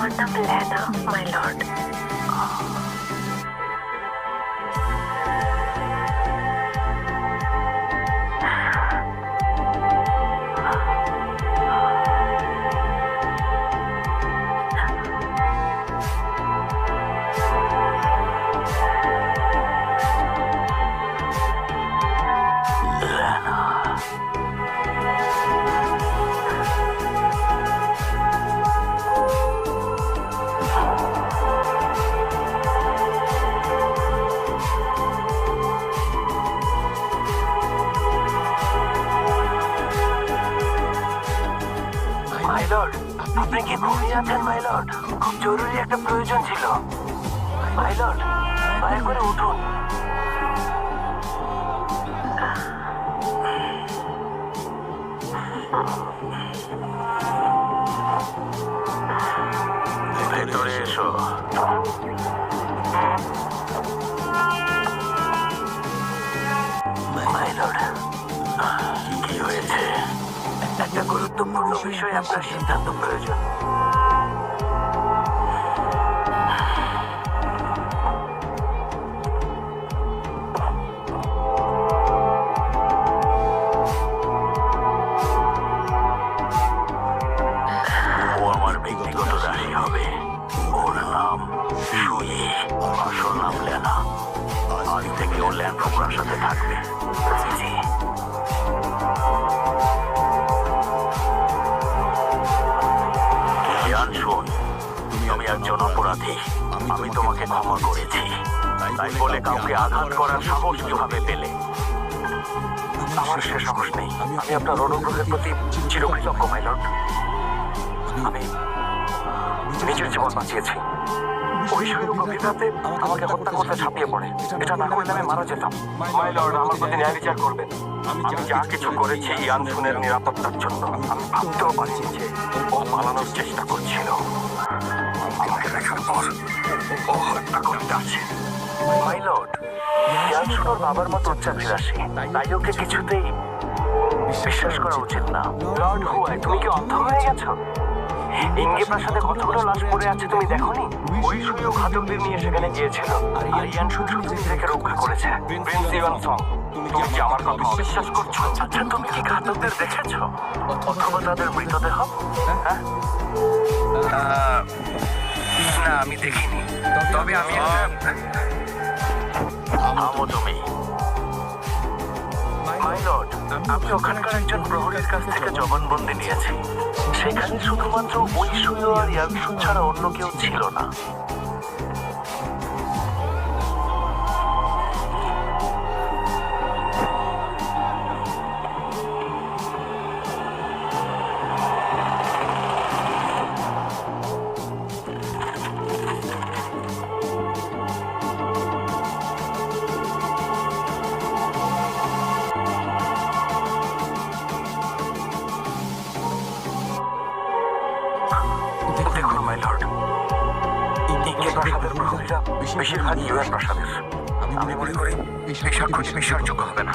আমার নাম লেনা, my lord. My lord, আপনি কি ঘুমিয়ে আছেন মাই লর্ড? খুব জরুরি একটা প্রয়োজন ছিল। মাই লর্ড, দয়া করে উঠুন। ভেতরে এসো। মাই লর্ড, কি হয়েছে? একটা গুরুত্বপূর্ণ বিষয়ে আপনার সিদ্ধান্ত প্রয়োজন। ও আমার ব্যক্তিগত দাসী হবে। ওর নাম সুই, আসল নাম লেনা। আজ থেকে ও ল্যান্ডফোকরার সাথে থাকবে। জি। ইয়ান শোন, তুমি একজন অপরাধী। আমি তোমাকে ক্ষমা করেছি। তাই বলে কাউকে আঘাত করার সাহস কিভাবে পেলে? আমার সে সাহস নেই। আমি আপনার অনুগ্রহের প্রতি চিরকৃতজ্ঞ মাই লর্ড। আমি নিজের জীবন বাঁচিয়েছি। ওই সুযোগ গভীরতাতে আমাকে হত্যা করতে ঝাঁপিয়ে পড়ে। এটা না করলে আমি মারা যেতাম। মাই লর্ড, আমার প্রতি ন্যায় বিচার করবেন। আমি যা কিছু করেছি ইয়ান শুনের নিরাপত্তার জন্য। আমি ভাবতেও পারিনি যে ও পালানোর চেষ্টা করছিল। আমাকে দেখার পর ও হত্যা করতে আসে। মাই লর্ড, ইয়ান শুনোর বাবার মতো উচ্চাভিলাষী, তাই ওকে কিছুতেই বিশ্বাস করা উচিত না। লর্ড হুয়াই, তুমি কি অন্ধ হয়ে গেছো? ইঙ্গে প্রাসাদে কতগুলো লাশ পড়ে আছে তুমি দেখোনি? ওই সুযোগ ঘাতকদের নিয়ে সেখানে গিয়েছিল। আর ইয়ান শুধু নিজেকে রক্ষা করেছে। প্রিন্স ইভান সং, তুমি কি আমার কথা অবিশ্বাস করছো? আচ্ছা, তুমি কি ঘাতকদের দেখেছো অথবা তাদের মৃতদেহ? হ্যাঁ, না, আমি দেখিনি। তবে আমি থামো তুমি। মাই লর্ড, আমি ওখানকার একজন প্রহরীর কাছ থেকে জবানবন্দি নিয়েছি। সেখানে শুধুমাত্র ওই সুয়ো আর ইয়ানসুন ছাড়া অন্য কেউ ছিল না। দেখুন মাই লর্ড, ইঙ্গে প্রাসাদের প্রহরীরা বেশিরভাগ ইউএন প্রাসাদের। আমি মনে করি এই সাক্ষ্যটি বিশ্বাসযোগ্য হবে না।